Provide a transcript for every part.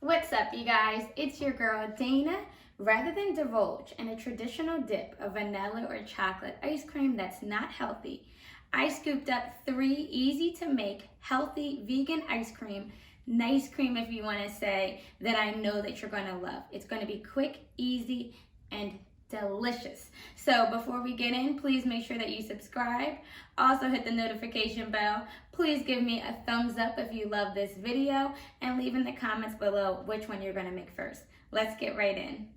What's up, you guys? It's your girl Dana. Rather than divulge in a traditional dip of vanilla or chocolate ice cream that's not healthy, I scooped up 3 easy to make, healthy vegan ice cream, nice cream if you want to say, that I know that you're going to love. It's going to be quick, easy, and delicious. So before we get in, please make sure that you subscribe. Also hit the notification bell. Please give me a thumbs up if you love this video, and leave in the comments below which one you're going to make first. Let's get right in.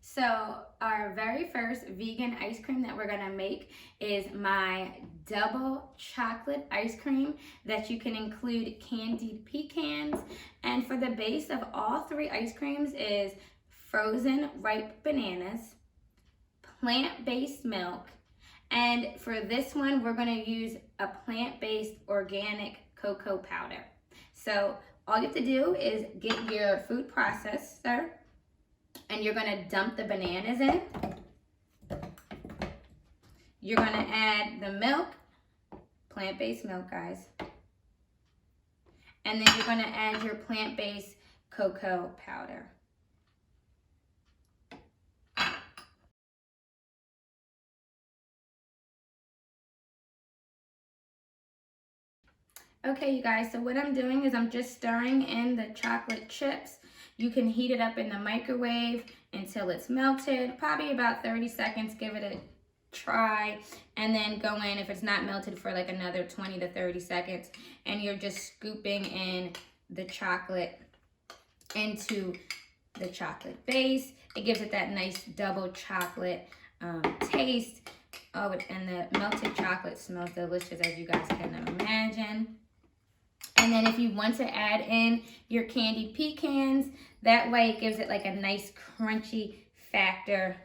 So our very first vegan ice cream that we're gonna make is my double chocolate ice cream that you can include candied pecans. And for the base of all 3 ice creams is frozen ripe bananas, plant-based milk, and for this one we're gonna use a plant-based organic cocoa powder. So all you have to do is get your food processor, and you're going to dump the bananas in. You're going to add the milk, plant-based milk, guys. And then you're going to add your plant-based cocoa powder. Okay, you guys, so what I'm doing is I'm just stirring in the chocolate chips. You can heat it up in the microwave until it's melted, probably about 30 seconds, give it a try, and then go in, if it's not melted, for like another 20 to 30 seconds, and you're just scooping in the chocolate into the chocolate base. It gives it that nice double chocolate taste. Oh, and the melted chocolate smells delicious, as you guys can imagine. And then if you want to add in your candied pecans, that way it gives it like a nice crunchy factor.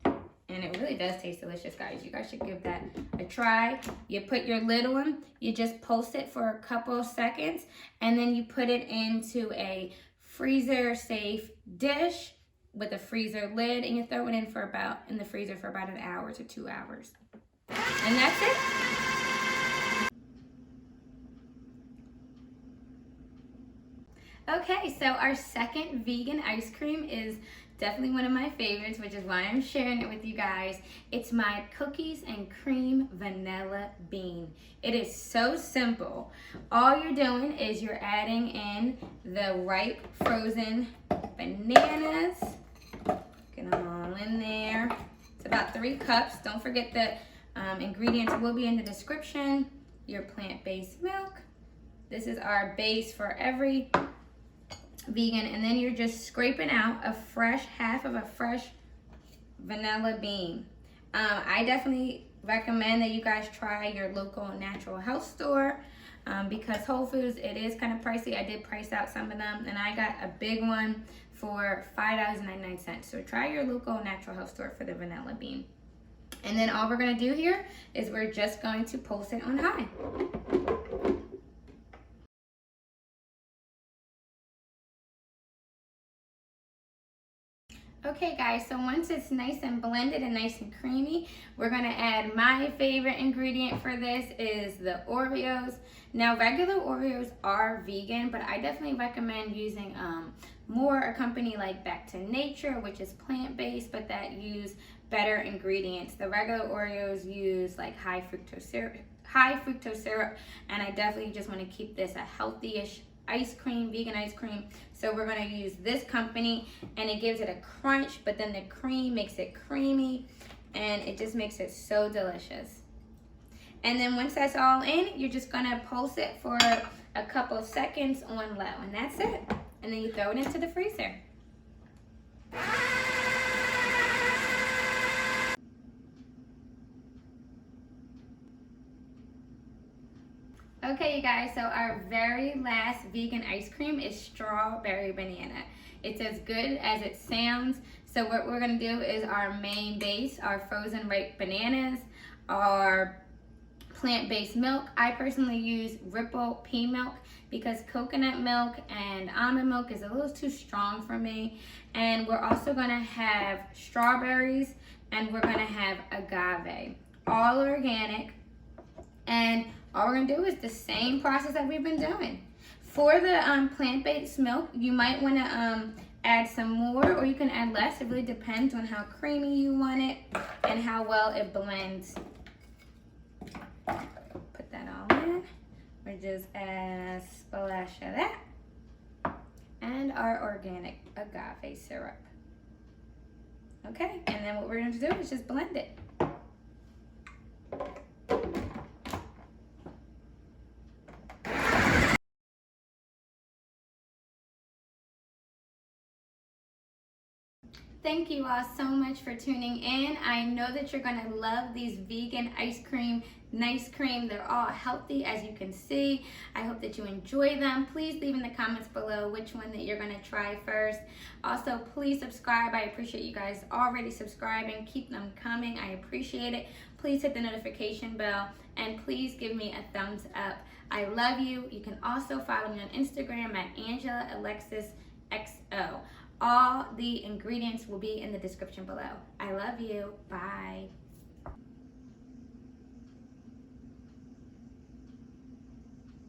And it really does taste delicious, guys. You guys should give that a try. You put your lid on, you just pulse it for a couple of seconds, and then you put it into a freezer safe dish with a freezer lid, and you throw it in the freezer for about an hour to 2 hours. And that's it. Okay, so our second vegan ice cream is definitely one of my favorites, which is why I'm sharing it with you guys. It's my cookies and cream vanilla bean. It is so simple. All you're doing is you're adding in the ripe frozen bananas. Get them all in there. It's about 3 cups. Don't forget the ingredients will be in the description. Your plant-based milk. This is our base for every vegan, and then you're just scraping out half of a fresh vanilla bean. I definitely recommend that you guys try your local natural health store because Whole Foods, it is kind of pricey. I did price out some of them, and I got a big one for $5.99. So try your local natural health store for the vanilla bean. And then all we're going to do here is we're just going to pulse it on high. Okay, guys, so once it's nice and blended and nice and creamy, we're going to add my favorite ingredient for this is the Oreos. Now, regular Oreos are vegan, but I definitely recommend using a company like Back to Nature, which is plant-based, but that use better ingredients. The regular Oreos use like high fructose syrup, and I definitely just want to keep this a healthy-ish ice cream, vegan ice cream. So we're going to use this company, and it gives it a crunch, but then the cream makes it creamy, and it just makes it so delicious. And then once that's all in, you're just going to pulse it for a couple of seconds on low, and that's it. And then you throw it into the freezer. Okay, you guys, so our very last vegan ice cream is strawberry banana. It's as good as it sounds. So what we're gonna do is our main base, our frozen ripe bananas, our plant-based milk. I personally use Ripple Pea Milk because coconut milk and almond milk is a little too strong for me. And we're also gonna have strawberries, and we're gonna have agave, all organic. And all we're gonna do is the same process that we've been doing. For the plant-based milk, you might wanna add some more or you can add less. It really depends on how creamy you want it and how well it blends. Put that all in. We just add a splash of that. And our organic agave syrup. Okay, and then what we're going to do is just blend it. Thank you all so much for tuning in. I know that you're gonna love these vegan ice cream, nice cream. They're all healthy, as you can see. I hope that you enjoy them. Please leave in the comments below which one that you're gonna try first. Also, please subscribe. I appreciate you guys already subscribing. Keep them coming. I appreciate it. Please hit the notification bell and please give me a thumbs up. I love you. You can also follow me on Instagram at AngelaAlexisXO. All the ingredients will be in the description below. I love you. Bye.